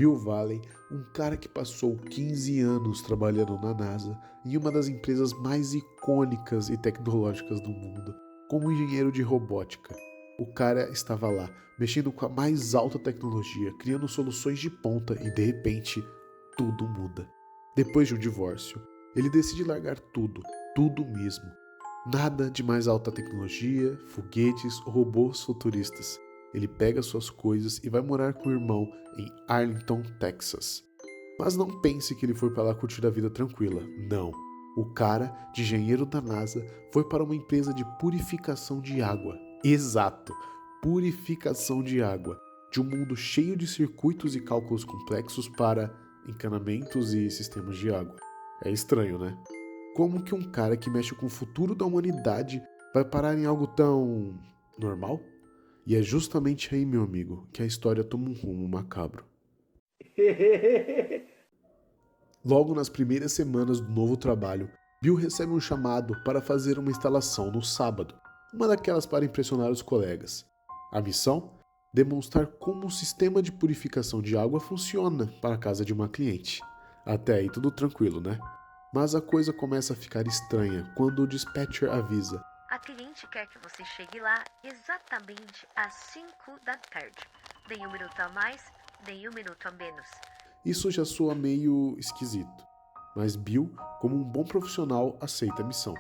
Bill Valley, um cara que passou 15 anos trabalhando na NASA em uma das empresas mais icônicas e tecnológicas do mundo, como engenheiro de robótica. O cara estava lá, mexendo com a mais alta tecnologia, criando soluções de ponta e de repente, tudo muda. Depois de um divórcio, ele decide largar tudo, tudo mesmo. Nada de mais alta tecnologia, foguetes ou robôs futuristas. Ele pega suas coisas e vai morar com o irmão em Arlington, Texas. Mas não pense que ele foi para lá curtir a vida tranquila. Não. O cara, de engenheiro da NASA, foi para uma empresa de purificação de água. Exato, purificação de água. De um mundo cheio de circuitos e cálculos complexos para encanamentos e sistemas de água. É estranho, né? Como que um cara que mexe com o futuro da humanidade vai parar em algo tão normal? E é justamente aí, meu amigo, que a história toma um rumo macabro. Logo nas primeiras semanas do novo trabalho, Bill recebe um chamado para fazer uma instalação no sábado, uma daquelas para impressionar os colegas. A missão? Demonstrar como o sistema de purificação de água funciona para a casa de uma cliente. Até aí tudo tranquilo, né? Mas a coisa começa a ficar estranha quando o dispatcher avisa: a cliente quer que você chegue lá exatamente às 5 da tarde. Nem um minuto a mais, nem um minuto a menos. Isso já soa meio esquisito, mas Bill, como um bom profissional, aceita a missão.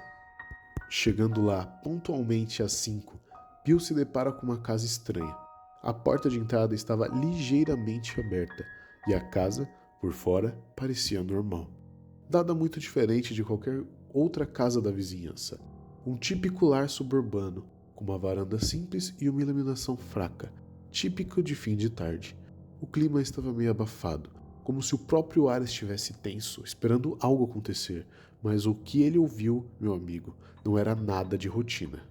Chegando lá pontualmente às 5, Bill se depara com uma casa estranha. A porta de entrada estava ligeiramente aberta e a casa, por fora, parecia normal. Nada muito diferente de qualquer outra casa da vizinhança. Um típico lar suburbano, com uma varanda simples e uma iluminação fraca, típico de fim de tarde. O clima estava meio abafado, como se o próprio ar estivesse tenso, esperando algo acontecer, mas o que ele ouviu, meu amigo, não era nada de rotina.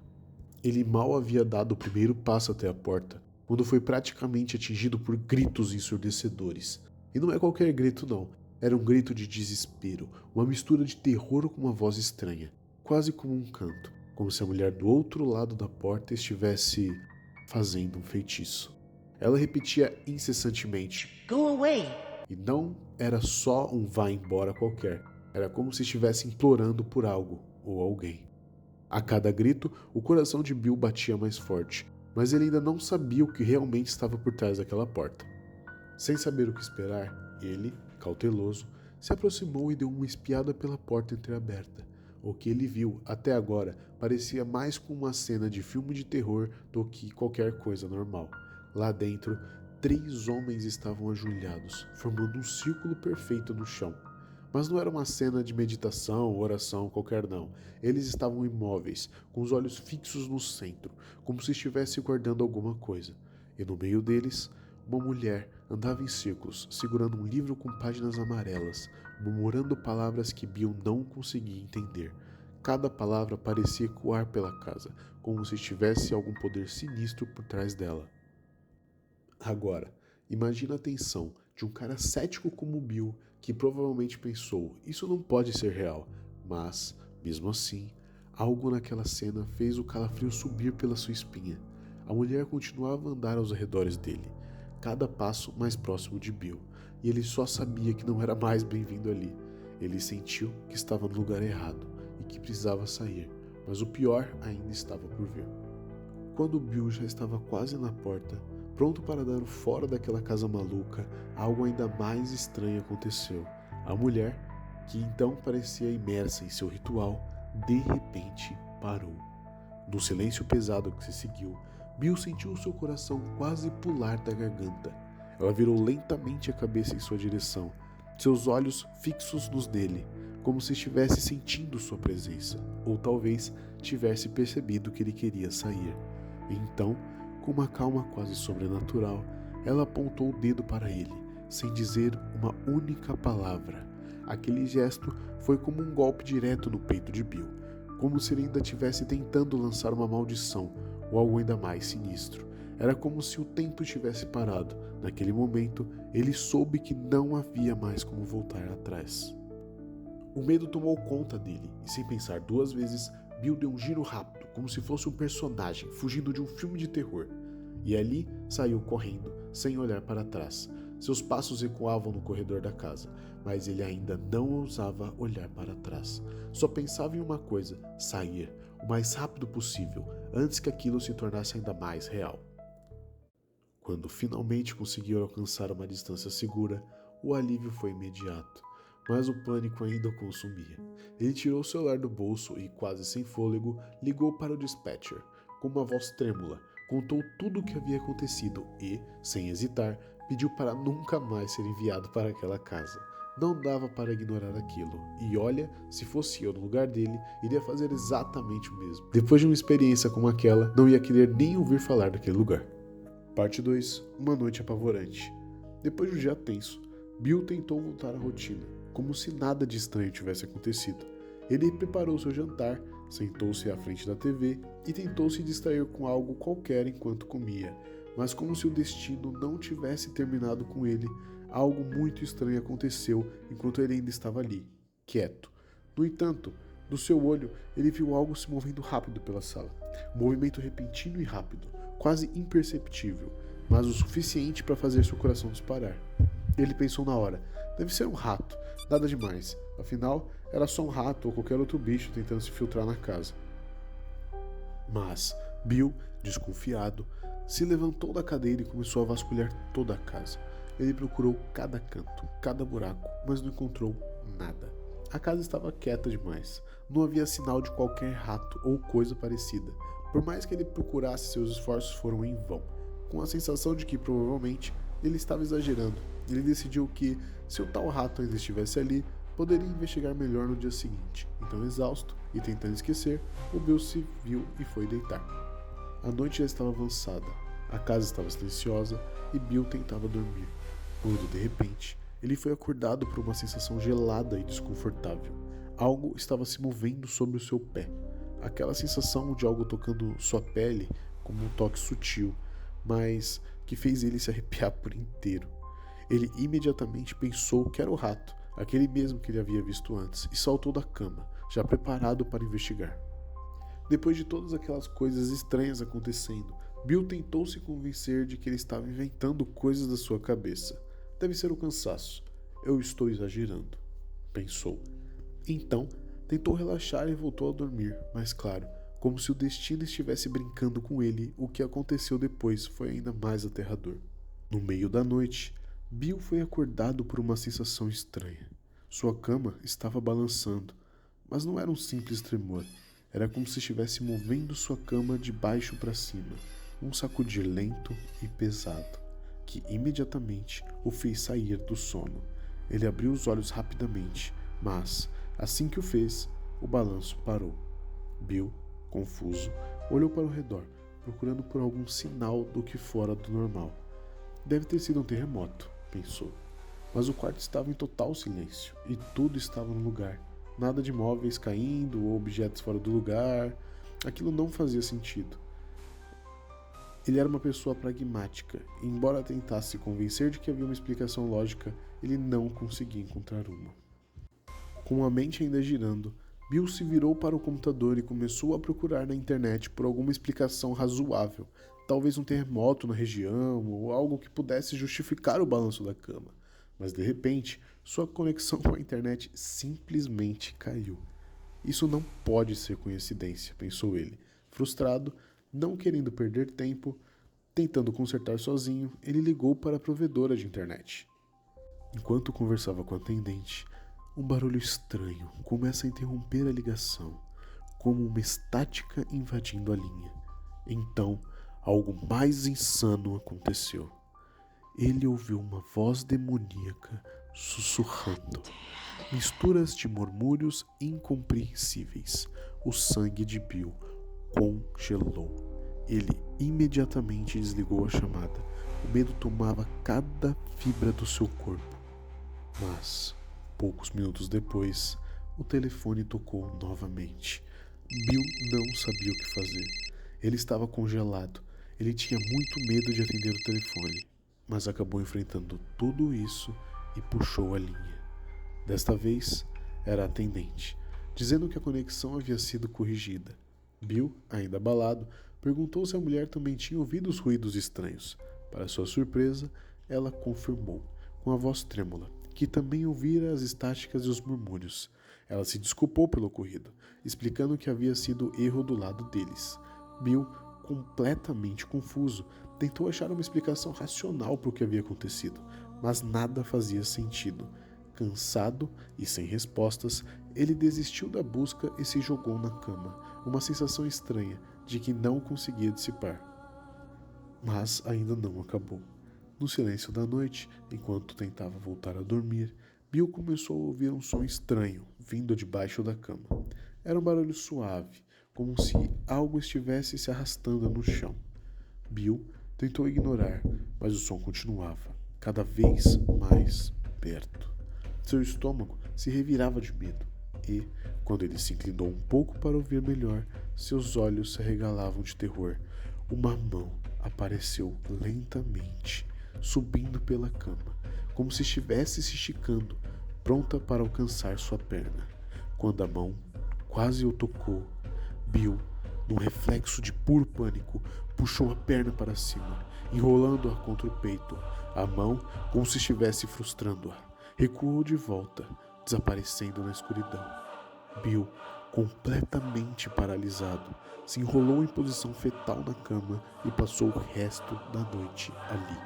Ele mal havia dado o primeiro passo até a porta, quando foi praticamente atingido por gritos ensurdecedores. E não é qualquer grito não, era um grito de desespero, uma mistura de terror com uma voz estranha, quase como um canto, como se a mulher do outro lado da porta estivesse fazendo um feitiço. Ela repetia incessantemente: Go away! E não era só um vá embora qualquer, era como se estivesse implorando por algo ou alguém. A cada grito, o coração de Bill batia mais forte, mas ele ainda não sabia o que realmente estava por trás daquela porta. Sem saber o que esperar, ele, cauteloso, se aproximou e deu uma espiada pela porta entreaberta. O que ele viu, até agora, parecia mais com uma cena de filme de terror do que qualquer coisa normal. Lá dentro, 3 homens estavam ajoelhados, formando um círculo perfeito no chão. Mas não era uma cena de meditação ou oração qualquer não. Eles estavam imóveis, com os olhos fixos no centro, como se estivesse guardando alguma coisa. E no meio deles, uma mulher andava em círculos, segurando um livro com páginas amarelas, murmurando palavras que Bill não conseguia entender. Cada palavra parecia ecoar pela casa, como se tivesse algum poder sinistro por trás dela. Agora, imagina a tensão de um cara cético como Bill, que provavelmente pensou, isso não pode ser real, mas, mesmo assim, algo naquela cena fez o calafrio subir pela sua espinha. A mulher continuava a andar aos arredores dele, cada passo mais próximo de Bill, e ele só sabia que não era mais bem-vindo ali. Ele sentiu que estava no lugar errado e que precisava sair, mas o pior ainda estava por vir. Quando Bill já estava quase na porta, pronto para dar o fora daquela casa maluca, algo ainda mais estranho aconteceu. A mulher, que então parecia imersa em seu ritual, de repente parou. No silêncio pesado que se seguiu, Bill sentiu seu coração quase pular da garganta. Ela virou lentamente a cabeça em sua direção, seus olhos fixos nos dele, como se estivesse sentindo sua presença, ou talvez tivesse percebido que ele queria sair. E então, com uma calma quase sobrenatural, ela apontou o dedo para ele, sem dizer uma única palavra. Aquele gesto foi como um golpe direto no peito de Bill, como se ele ainda estivesse tentando lançar uma maldição ou algo ainda mais sinistro. Era como se o tempo estivesse parado. Naquele momento, ele soube que não havia mais como voltar atrás. O medo tomou conta dele e, sem pensar 2 vezes, Bill deu um giro rápido, como se fosse um personagem fugindo de um filme de terror. E ali saiu correndo, sem olhar para trás. Seus passos ecoavam no corredor da casa, mas ele ainda não ousava olhar para trás. Só pensava em uma coisa: sair o mais rápido possível, antes que aquilo se tornasse ainda mais real. Quando finalmente conseguiu alcançar uma distância segura, o alívio foi imediato, mas o pânico ainda o consumia. Ele tirou o celular do bolso e, quase sem fôlego, ligou para o dispatcher. Com uma voz trêmula, contou tudo o que havia acontecido e, sem hesitar, pediu para nunca mais ser enviado para aquela casa. Não dava para ignorar aquilo, e olha, se fosse eu no lugar dele, iria fazer exatamente o mesmo. Depois de uma experiência como aquela, não ia querer nem ouvir falar daquele lugar. Parte 2. Uma noite apavorante. Depois de um dia tenso, Bill tentou voltar à rotina, como se nada de estranho tivesse acontecido. Ele preparou seu jantar, sentou-se à frente da TV e tentou se distrair com algo qualquer enquanto comia, mas como se o destino não tivesse terminado com ele, algo muito estranho aconteceu enquanto ele ainda estava ali, quieto. No entanto, do seu olho, ele viu algo se movendo rápido pela sala. Um movimento repentino e rápido, quase imperceptível, mas o suficiente para fazer seu coração disparar. Ele pensou na hora: deve ser um rato, nada demais. Afinal, era só um rato ou qualquer outro bicho tentando se filtrar na casa. Mas Bill, desconfiado, se levantou da cadeira e começou a vasculhar toda a casa. Ele procurou cada canto, cada buraco, mas não encontrou nada. A casa estava quieta demais. Não havia sinal de qualquer rato ou coisa parecida. Por mais que ele procurasse, seus esforços foram em vão. Com a sensação de que provavelmente ele estava exagerando, ele decidiu que, se o tal rato ainda estivesse ali, poderia investigar melhor no dia seguinte. Então, exausto e tentando esquecer, o Bill se viu e foi deitar. A noite já estava avançada, a casa estava silenciosa e Bill tentava dormir. Quando, de repente, ele foi acordado por uma sensação gelada e desconfortável. Algo estava se movendo sobre o seu pé. Aquela sensação de algo tocando sua pele como um toque sutil, mas que fez ele se arrepiar por inteiro. Ele imediatamente pensou que era o rato, aquele mesmo que ele havia visto antes, e saltou da cama, já preparado para investigar. Depois de todas aquelas coisas estranhas acontecendo, Bill tentou se convencer de que ele estava inventando coisas da sua cabeça. Deve ser o cansaço. Eu estou exagerando, pensou. Então, tentou relaxar e voltou a dormir, mas claro, como se o destino estivesse brincando com ele, o que aconteceu depois foi ainda mais aterrador. No meio da noite, Bill foi acordado por uma sensação estranha. Sua cama estava balançando, mas não era um simples tremor. Era como se estivesse movendo sua cama de baixo para cima, um sacudir lento e pesado, que imediatamente o fez sair do sono. Ele abriu os olhos rapidamente, mas, assim que o fez, o balanço parou. Bill, confuso, olhou para o redor, procurando por algum sinal do que fora do normal. Deve ter sido um terremoto, pensou. Mas o quarto estava em total silêncio e tudo estava no lugar. Nada de móveis caindo ou objetos fora do lugar. Aquilo não fazia sentido. Ele era uma pessoa pragmática e, embora tentasse se convencer de que havia uma explicação lógica, ele não conseguia encontrar uma. Com a mente ainda girando, Bill se virou para o computador e começou a procurar na internet por alguma explicação razoável, talvez um terremoto na região ou algo que pudesse justificar o balanço da cama. Mas de repente, sua conexão com a internet simplesmente caiu. Isso não pode ser coincidência, pensou ele. Frustrado, não querendo perder tempo, tentando consertar sozinho, ele ligou para a provedora de internet. Enquanto conversava com a atendente, um barulho estranho começa a interromper a ligação, como uma estática invadindo a linha. Então, algo mais insano aconteceu. Ele ouviu uma voz demoníaca sussurrando. Misturas de murmúrios incompreensíveis. O sangue de Bill congelou. Ele imediatamente desligou a chamada. O medo tomava cada fibra do seu corpo. Mas, poucos minutos depois, o telefone tocou novamente. Bill não sabia o que fazer. Ele estava congelado. Ele tinha muito medo de atender o telefone, mas acabou enfrentando tudo isso e puxou a linha. Desta vez, era a atendente, dizendo que a conexão havia sido corrigida. Bill, ainda abalado, perguntou se a mulher também tinha ouvido os ruídos estranhos. Para sua surpresa, ela confirmou, com a voz trêmula, que também ouvira as estáticas e os murmúrios. Ela se desculpou pelo ocorrido, explicando que havia sido erro do lado deles. Bill, completamente confuso, tentou achar uma explicação racional para o que havia acontecido, mas nada fazia sentido. Cansado e sem respostas, ele desistiu da busca e se jogou na cama, uma sensação estranha de que não conseguia dissipar. Mas ainda não acabou. No silêncio da noite, enquanto tentava voltar a dormir, Bill começou a ouvir um som estranho vindo debaixo da cama. Era um barulho suave, como se algo estivesse se arrastando no chão. Bill tentou ignorar, mas o som continuava, cada vez mais perto. Seu estômago se revirava de medo e, quando ele se inclinou um pouco para ouvir melhor, seus olhos se arregalavam de terror. Uma mão apareceu lentamente, subindo pela cama, como se estivesse se esticando, pronta para alcançar sua perna. Quando a mão quase o tocou, Bill, num reflexo de puro pânico, puxou a perna para cima, enrolando-a contra o peito. A mão, como se estivesse frustrando-a, recuou de volta, desaparecendo na escuridão. Bill, completamente paralisado, se enrolou em posição fetal na cama e passou o resto da noite ali,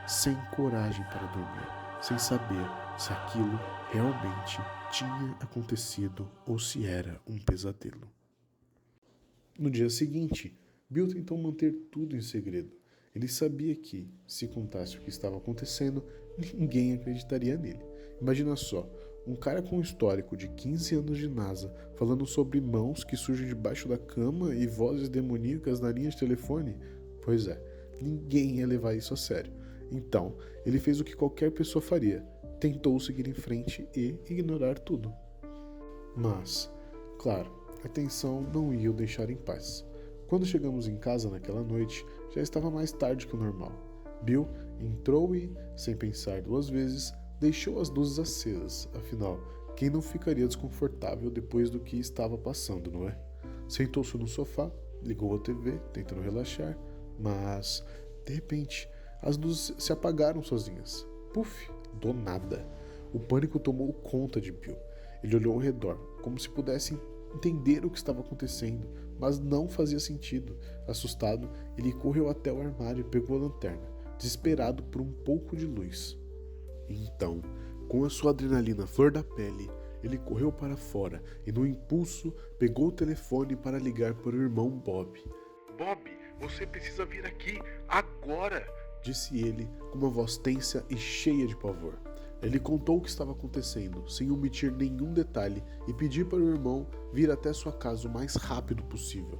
sem coragem para dormir, sem saber se aquilo realmente tinha acontecido ou se era um pesadelo. No dia seguinte, Bill tentou manter tudo em segredo. Ele sabia que, se contasse o que estava acontecendo, ninguém acreditaria nele. Imagina só, um cara com um histórico de 15 anos de NASA falando sobre mãos que surgem debaixo da cama e vozes demoníacas na linha de telefone? Pois é, ninguém ia levar isso a sério. Então, ele fez o que qualquer pessoa faria. Tentou seguir em frente e ignorar tudo. Mas, claro, a tensão não ia o deixar em paz. Quando chegamos em casa naquela noite, já estava mais tarde que o normal. Bill entrou e, sem pensar duas vezes, deixou as luzes acesas. Afinal, quem não ficaria desconfortável depois do que estava passando, não é? Sentou-se no sofá, ligou a TV, tentando relaxar, mas, de repente, as luzes se apagaram sozinhas. Puf! Do nada. O pânico tomou conta de Bill. Ele olhou ao redor, como se pudesse entender o que estava acontecendo, mas não fazia sentido. Assustado, ele correu até o armário e pegou a lanterna, desesperado por um pouco de luz. Então, com a sua adrenalina à flor da pele, ele correu para fora e, no impulso, pegou o telefone para ligar para o irmão Bob. Bob, você precisa vir aqui, agora! Disse ele com uma voz tensa e cheia de pavor. Ele contou o que estava acontecendo, sem omitir nenhum detalhe, e pediu para o irmão vir até sua casa o mais rápido possível.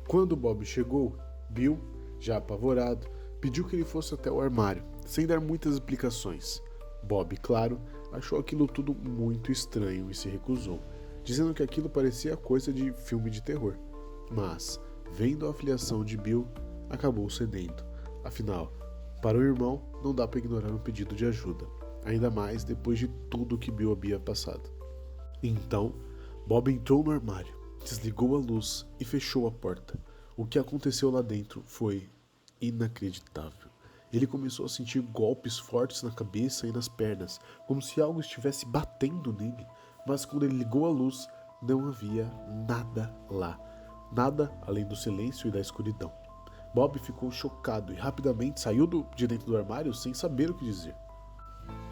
Quando Bob chegou, Bill, já apavorado, pediu que ele fosse até o armário, sem dar muitas explicações. Bob, claro, achou aquilo tudo muito estranho e se recusou, dizendo que aquilo parecia coisa de filme de terror. Mas, vendo a aflição de Bill, acabou cedendo. Afinal, para o irmão, não dá para ignorar um pedido de ajuda, ainda mais depois de tudo que Bill havia passado. Então, Bob entrou no armário, desligou a luz e fechou a porta. O que aconteceu lá dentro foi inacreditável. Ele começou a sentir golpes fortes na cabeça e nas pernas, como se algo estivesse batendo nele. Mas quando ele ligou a luz, não havia nada lá. Nada além do silêncio e da escuridão. Bob ficou chocado e rapidamente saiu de dentro do armário sem saber o que dizer.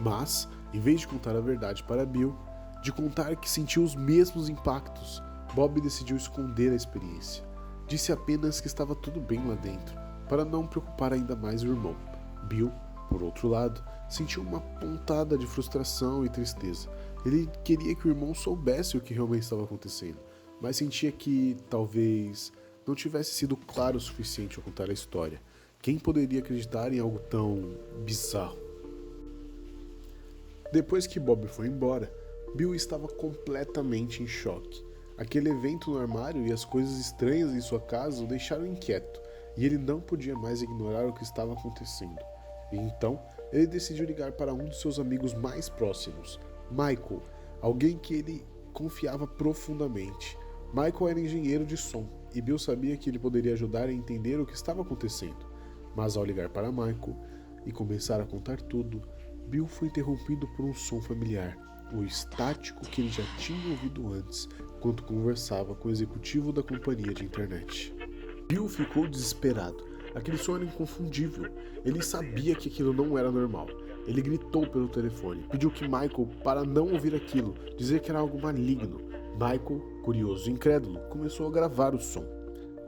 Mas, em vez de contar a verdade para Bill, de contar que sentiu os mesmos impactos, Bob decidiu esconder a experiência. Disse apenas que estava tudo bem lá dentro, para não preocupar ainda mais o irmão. Bill, por outro lado, sentiu uma pontada de frustração e tristeza. Ele queria que o irmão soubesse o que realmente estava acontecendo, mas sentia que, talvez, não tivesse sido claro o suficiente ao contar a história. Quem poderia acreditar em algo tão bizarro? Depois que Bob foi embora, Bill estava completamente em choque. Aquele evento no armário e as coisas estranhas em sua casa o deixaram inquieto, e ele não podia mais ignorar o que estava acontecendo. E então, ele decidiu ligar para um dos seus amigos mais próximos, Michael, alguém que ele confiava profundamente. Michael era engenheiro de som, e Bill sabia que ele poderia ajudar a entender o que estava acontecendo. Mas ao ligar para Michael, e começar a contar tudo, Bill foi interrompido por um som familiar, o estático que ele já tinha ouvido antes, enquanto conversava com o executivo da companhia de internet. Bill ficou desesperado. Aquele som era inconfundível. Ele sabia que aquilo não era normal. Ele gritou pelo telefone, pediu que Michael para não ouvir aquilo, dizer que era algo maligno. Michael, curioso e incrédulo, começou a gravar o som.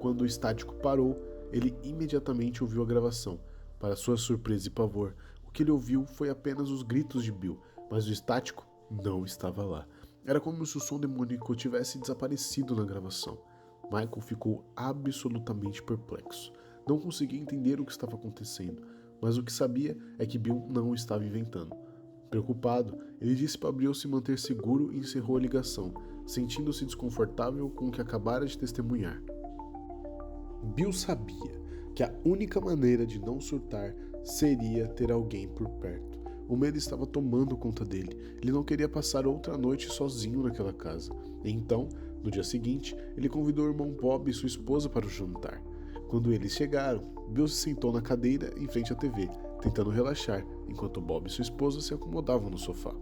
Quando o estático parou, ele imediatamente ouviu a gravação. Para sua surpresa e pavor, o que ele ouviu foi apenas os gritos de Bill, mas o estático não estava lá. Era como se o som demoníaco tivesse desaparecido na gravação. Michael ficou absolutamente perplexo. Não conseguia entender o que estava acontecendo, mas o que sabia é que Bill não estava inventando. Preocupado, ele disse para Bill se manter seguro e encerrou a ligação, sentindo-se desconfortável com o que acabara de testemunhar. Bill sabia que a única maneira de não surtar seria ter alguém por perto. O medo estava tomando conta dele. Ele não queria passar outra noite sozinho naquela casa. Então, no dia seguinte, ele convidou o irmão Bob e sua esposa para o jantar. Quando eles chegaram, Bill se sentou na cadeira em frente à TV, tentando relaxar, enquanto Bob e sua esposa se acomodavam no sofá.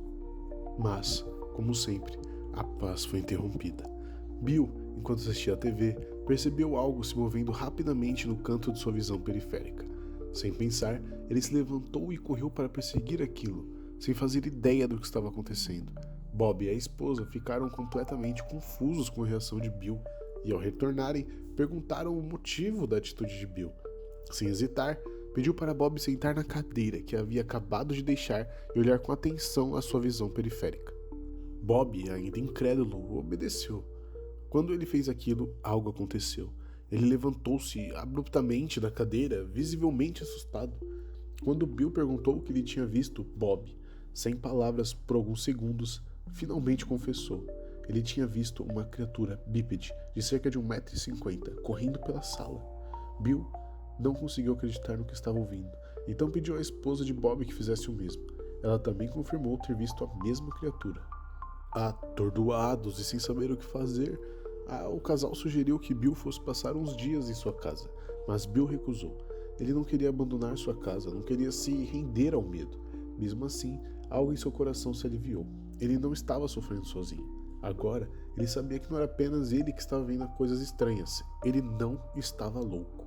Mas, como sempre, a paz foi interrompida. Bill, enquanto assistia à TV, percebeu algo se movendo rapidamente no canto de sua visão periférica. Sem pensar, ele se levantou e correu para perseguir aquilo, sem fazer ideia do que estava acontecendo. Bob e a esposa ficaram completamente confusos com a reação de Bill e, ao retornarem, perguntaram o motivo da atitude de Bill. Sem hesitar, pediu para Bob sentar na cadeira que havia acabado de deixar e olhar com atenção a sua visão periférica. Bob, ainda incrédulo, obedeceu. Quando ele fez aquilo, algo aconteceu. Ele levantou-se abruptamente da cadeira, visivelmente assustado. Quando Bill perguntou o que ele tinha visto, Bob, sem palavras por alguns segundos, finalmente confessou. Ele tinha visto uma criatura bípede de cerca de 1,50 m correndo pela sala. Bill não conseguiu acreditar no que estava ouvindo, então pediu à esposa de Bob que fizesse o mesmo. Ela também confirmou ter visto a mesma criatura. Atordoados e sem saber o que fazer, o casal sugeriu que Bill fosse passar uns dias em sua casa, mas Bill recusou. Ele não queria abandonar sua casa, não queria se render ao medo. Mesmo assim, algo em seu coração se aliviou. Ele não estava sofrendo sozinho. Agora, ele sabia que não era apenas ele que estava vendo coisas estranhas. Ele não estava louco.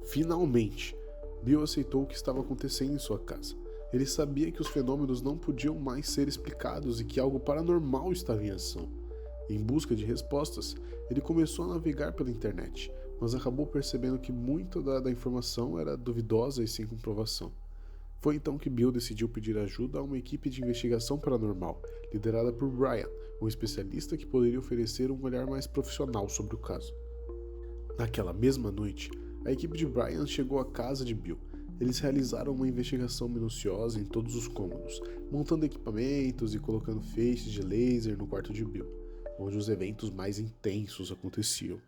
Finalmente, Bill aceitou o que estava acontecendo em sua casa. Ele sabia que os fenômenos não podiam mais ser explicados e que algo paranormal estava em ação. Em busca de respostas, ele começou a navegar pela internet, mas acabou percebendo que muita da informação era duvidosa e sem comprovação. Foi então que Bill decidiu pedir ajuda a uma equipe de investigação paranormal, liderada por Brian, um especialista que poderia oferecer um olhar mais profissional sobre o caso. Naquela mesma noite, a equipe de Brian chegou à casa de Bill. Eles realizaram uma investigação minuciosa em todos os cômodos, montando equipamentos e colocando feixes de laser no quarto de Bill, onde os eventos mais intensos aconteciam.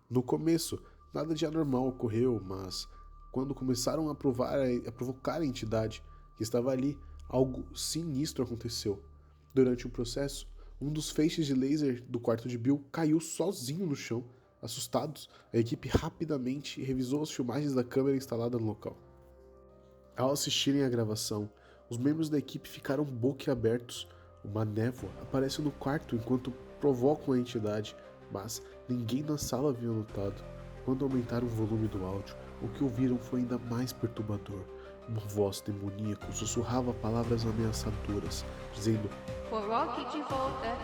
No começo, nada de anormal ocorreu, mas quando começaram a provocar a entidade que estava ali, algo sinistro aconteceu. Durante o processo, um dos feixes de laser do quarto de Bill caiu sozinho no chão. Assustados, a equipe rapidamente revisou as filmagens da câmera instalada no local. Ao assistirem à gravação, os membros da equipe ficaram boquiabertos. Uma névoa aparece no quarto enquanto provocam a entidade, mas ninguém na sala havia notado. Quando aumentaram o volume do áudio, o que ouviram foi ainda mais perturbador. Uma voz demoníaca sussurrava palavras ameaçadoras, dizendo: "O Rock de volta,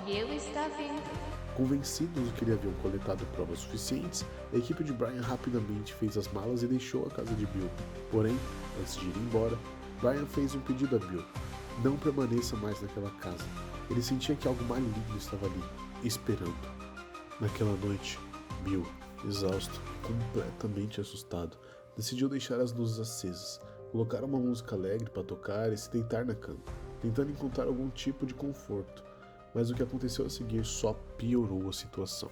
e ele está vindo." Convencidos de que eles haviam coletado provas suficientes, a equipe de Brian rapidamente fez as malas e deixou a casa de Bill. Porém, antes de ir embora, Brian fez um pedido a Bill: não permaneça mais naquela casa. Ele sentia que algo maligno estava ali, esperando. Naquela noite, Bill, exausto, completamente assustado, decidiu deixar as luzes acesas, colocar uma música alegre para tocar e se deitar na cama, tentando encontrar algum tipo de conforto. Mas o que aconteceu a seguir só piorou a situação.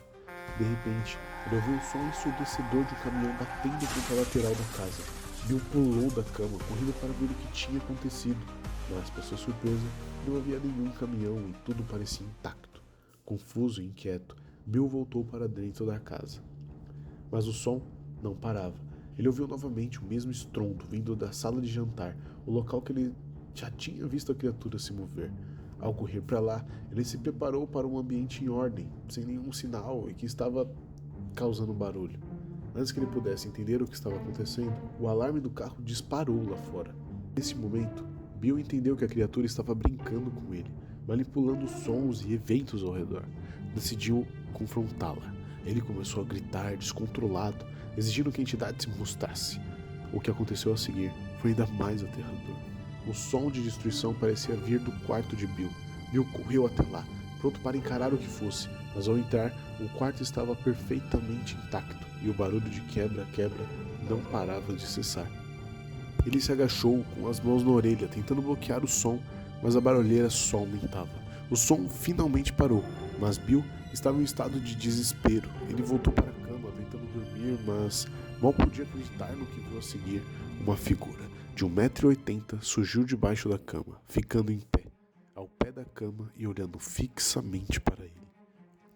De repente, ele ouviu um som ensurdecedor de um caminhão batendo contra a lateral da casa. Bill pulou da cama, correndo para ver o que tinha acontecido, mas, para sua surpresa, não havia nenhum caminhão e tudo parecia intacto. Confuso e inquieto, Bill voltou para dentro da casa. Mas o som não parava. Ele ouviu novamente o mesmo estrondo vindo da sala de jantar, o local que ele já tinha visto a criatura se mover. Ao correr para lá, ele se preparou para um ambiente em ordem, sem nenhum sinal e que estava causando barulho. Antes que ele pudesse entender o que estava acontecendo, o alarme do carro disparou lá fora. Nesse momento, Bill entendeu que a criatura estava brincando com ele, manipulando sons e eventos ao redor. Decidiu confrontá-la. Ele começou a gritar, descontrolado, exigindo que a entidade se mostrasse. O que aconteceu a seguir foi ainda mais aterrador. O som de destruição parecia vir do quarto de Bill. Bill correu até lá, pronto para encarar o que fosse, mas ao entrar, o quarto estava perfeitamente intacto e o barulho de quebra-quebra não parava de cessar. Ele se agachou com as mãos na orelha, tentando bloquear o som, mas a barulheira só aumentava. O som finalmente parou, mas Bill estava em um estado de desespero. Ele voltou para a cama, tentando dormir, mas mal podia acreditar no que viu a seguir. Uma figura de 1,80 m surgiu debaixo da cama, ficando em pé, ao pé da cama e olhando fixamente para ele.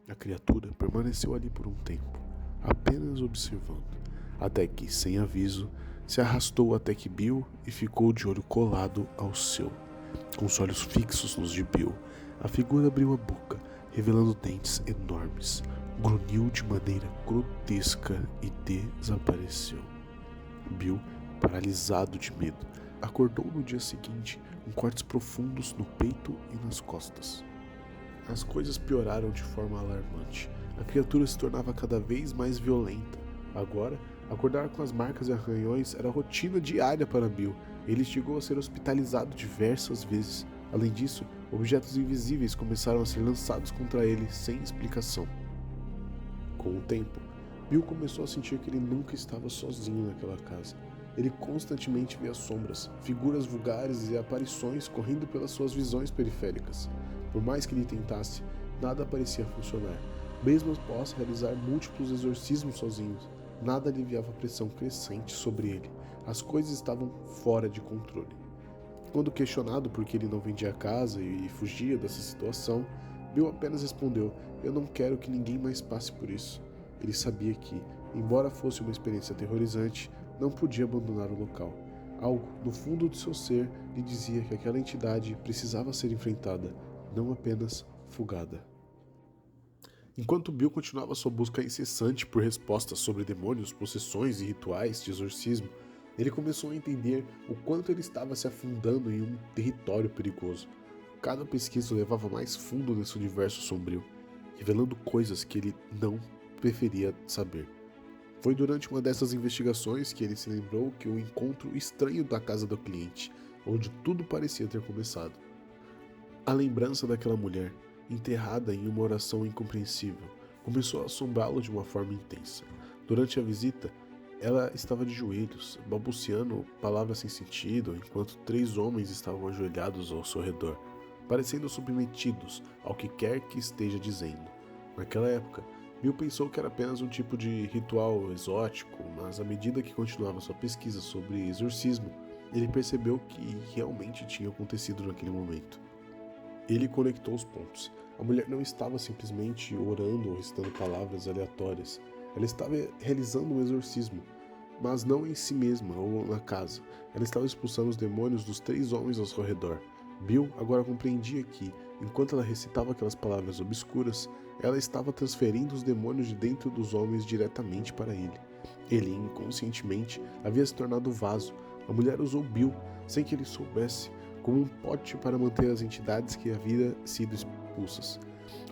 A criatura permaneceu ali por um tempo, apenas observando, até que, sem aviso, se arrastou até que Bill e ficou de olho colado ao seu. Com os olhos fixos nos de Bill, a figura abriu a boca, revelando dentes enormes, grunhiu de maneira grotesca e desapareceu. Bill, paralisado de medo, acordou no dia seguinte com cortes profundos no peito e nas costas. As coisas pioraram de forma alarmante. A criatura se tornava cada vez mais violenta. Agora, acordar com as marcas e arranhões era rotina diária para Bill. Ele chegou a ser hospitalizado diversas vezes. Além disso, objetos invisíveis começaram a ser lançados contra ele sem explicação. Com o tempo, Bill começou a sentir que ele nunca estava sozinho naquela casa. Ele constantemente via sombras, figuras vulgares e aparições correndo pelas suas visões periféricas. Por mais que ele tentasse, nada parecia funcionar. Mesmo após realizar múltiplos exorcismos sozinhos, nada aliviava a pressão crescente sobre ele. As coisas estavam fora de controle. Quando questionado por que ele não vendia a casa e fugia dessa situação, Bill apenas respondeu: "Eu não quero que ninguém mais passe por isso." Ele sabia que, embora fosse uma experiência aterrorizante, não podia abandonar o local. Algo no fundo de seu ser lhe dizia que aquela entidade precisava ser enfrentada, não apenas fugada. Enquanto Bill continuava sua busca incessante por respostas sobre demônios, possessões e rituais de exorcismo, ele começou a entender o quanto ele estava se afundando em um território perigoso. Cada pesquisa o levava mais fundo nesse universo sombrio, revelando coisas que ele não preferia saber. Foi durante uma dessas investigações que ele se lembrou que o encontro estranho da casa do cliente, onde tudo parecia ter começado. A lembrança daquela mulher, enterrada em uma oração incompreensível, começou a assombrá-lo de uma forma intensa. Durante a visita, ela estava de joelhos, balbuciando palavras sem sentido, enquanto 3 homens estavam ajoelhados ao seu redor, parecendo submetidos ao que quer que esteja dizendo. Naquela época, Bill pensou que era apenas um tipo de ritual exótico, mas à medida que continuava sua pesquisa sobre exorcismo, ele percebeu que realmente tinha acontecido naquele momento. Ele conectou os pontos. A mulher não estava simplesmente orando ou recitando palavras aleatórias. Ela estava realizando um exorcismo, mas não em si mesma ou na casa. Ela estava expulsando os demônios dos 3 homens ao seu redor. Bill agora compreendia que, enquanto ela recitava aquelas palavras obscuras, ela estava transferindo os demônios de dentro dos homens diretamente para ele. Ele, inconscientemente, havia se tornado o vaso. A mulher usou Bill, sem que ele soubesse, como um pote para manter as entidades que haviam sido expulsas.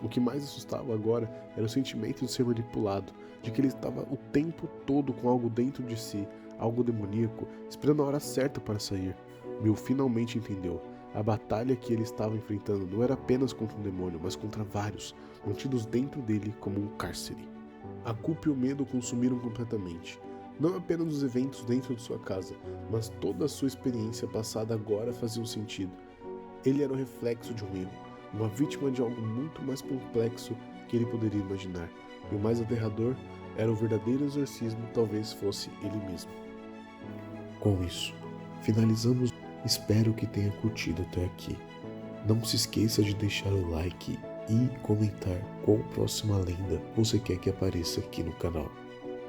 O que mais assustava agora era o sentimento de ser manipulado, de que ele estava o tempo todo com algo dentro de si, algo demoníaco, esperando a hora certa para sair. Bill finalmente entendeu. A batalha que ele estava enfrentando não era apenas contra um demônio, mas contra vários, mantidos dentro dele como um cárcere. A culpa e o medo o consumiram completamente. Não apenas os eventos dentro de sua casa, mas toda a sua experiência passada agora fazia sentido. Ele era o reflexo de um erro, uma vítima de algo muito mais complexo que ele poderia imaginar. E o mais aterrador era o verdadeiro exorcismo, talvez fosse ele mesmo. Com isso, finalizamos. Espero que tenha curtido até aqui. Não se esqueça de deixar o like e comentar qual próxima lenda você quer que apareça aqui no canal.